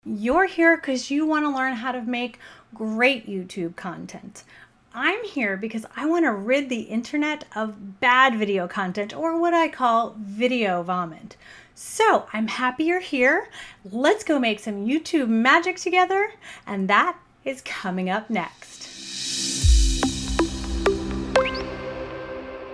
You're here because you want to learn how to make great YouTube content. I'm here because I want to rid the internet of bad video content, or what I call video vomit. So I'm happy you're here. Let's go make some YouTube magic together, and that is coming up next.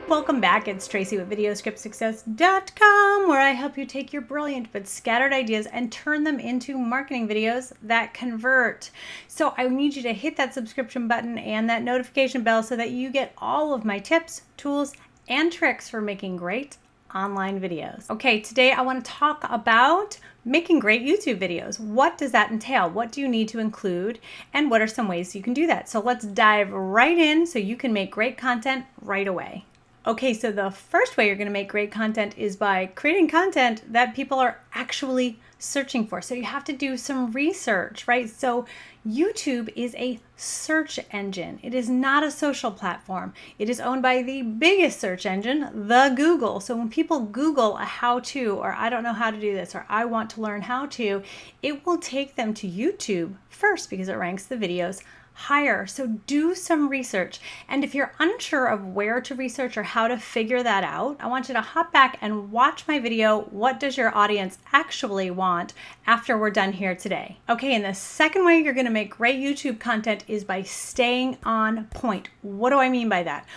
Welcome back. It's Tracy with VideoScriptSuccess.com, where I help you take your brilliant but scattered ideas and turn them into marketing videos that convert. So I need you to hit that subscription button and that notification bell so that you get all of my tips, tools, and tricks for making great online videos. Okay, today I want to talk about making great YouTube videos. What does that entail? What do you need to include? And what are some ways you can do that? So let's dive right in so you can make great content right away. Okay, so the first way you're going to make great content is by creating content that people are actually searching for. So you have to do some research, right? So YouTube is a search engine. It is not a social platform. It is owned by the biggest search engine, the Google. So when people Google a how-to, or I don't know how to do this, or I want to learn how to, it will take them to YouTube first because it ranks the videos higher. So do some research. And if you're unsure of where to research or how to figure that out, I want you to hop back and watch my video, What Does Your Audience Actually Want, after we're done here today. Okay, and the second way you're going to make great YouTube content is by staying on point. What do I mean by that?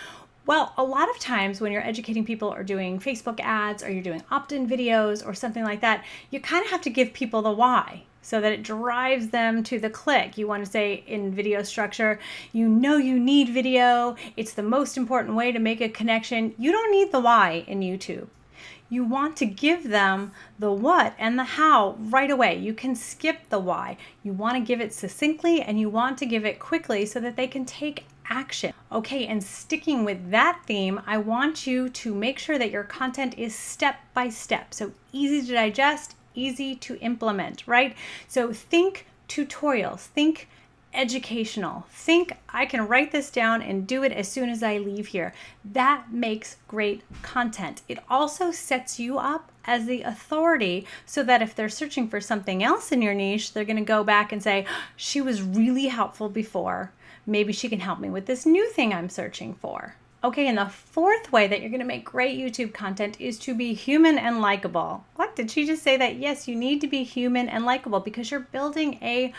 Well, a lot of times when you're educating people or doing Facebook ads or you're doing opt-in videos or something like that, you kind of have to give people the why, so that it drives them to the click. You want to say in video structure, you know you need video. It's the most important way to make a connection. You don't need the why in YouTube. You want to give them the what and the how right away. You can skip the why. You want to give it succinctly and you want to give it quickly so that they can take action. Okay, and sticking with that theme, I want you to make sure that your content is step by step. So easy to digest, easy to implement, right? So think tutorials, think educational, think I can write this down and do it as soon as I leave here. That makes great content. It also sets you up as the authority so that if they're searching for something else in your niche, they're going to go back and say, she was really helpful before. Maybe she can help me with this new thing I'm searching for. Okay, and the fourth way that you're going to make great YouTube content is to be human and likable. What? Did she just say that? Yes, you need to be human and likable because you're building a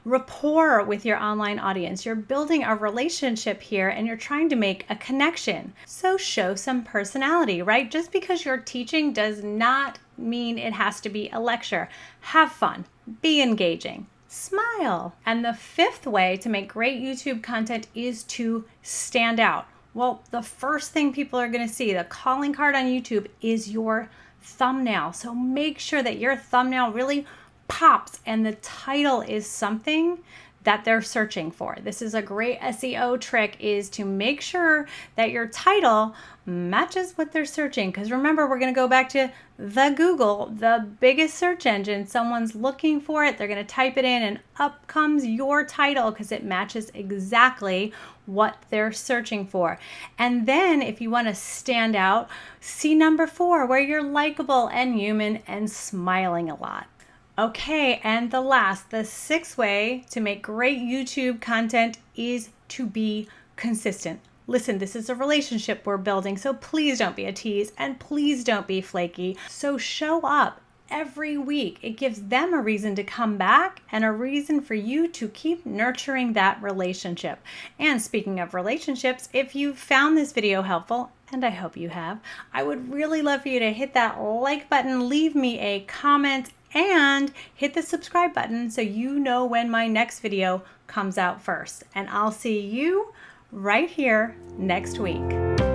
rapport with your online audience. You're building a relationship here and you're trying to make a connection. So show some personality, right? Just because you're teaching does not mean it has to be a lecture. Have fun. Be engaging. Smile. And the fifth way to make great YouTube content is to stand out. Well, the first thing people are going to see, the calling card on YouTube, is your thumbnail. So make sure that your thumbnail really pops and the title is something that they're searching for. This is a great SEO trick, is to make sure that your title matches what they're searching. Because remember, we're going to go back to the Google, the biggest search engine. Someone's looking for it, they're going to type it in and up comes your title because it matches exactly what they're searching for. And then if you want to stand out, see number 4, where you're likable and human and smiling a lot. Okay, and the sixth way to make great YouTube content is to be consistent. Listen, this is a relationship we're building, so please don't be a tease and please don't be flaky. So show up every week. It gives them a reason to come back and a reason for you to keep nurturing that relationship. And speaking of relationships, if you found this video helpful, and I hope you have, I would really love for you to hit that like button, leave me a comment, and hit the subscribe button so you know when my next video comes out first. And I'll see you right here next week.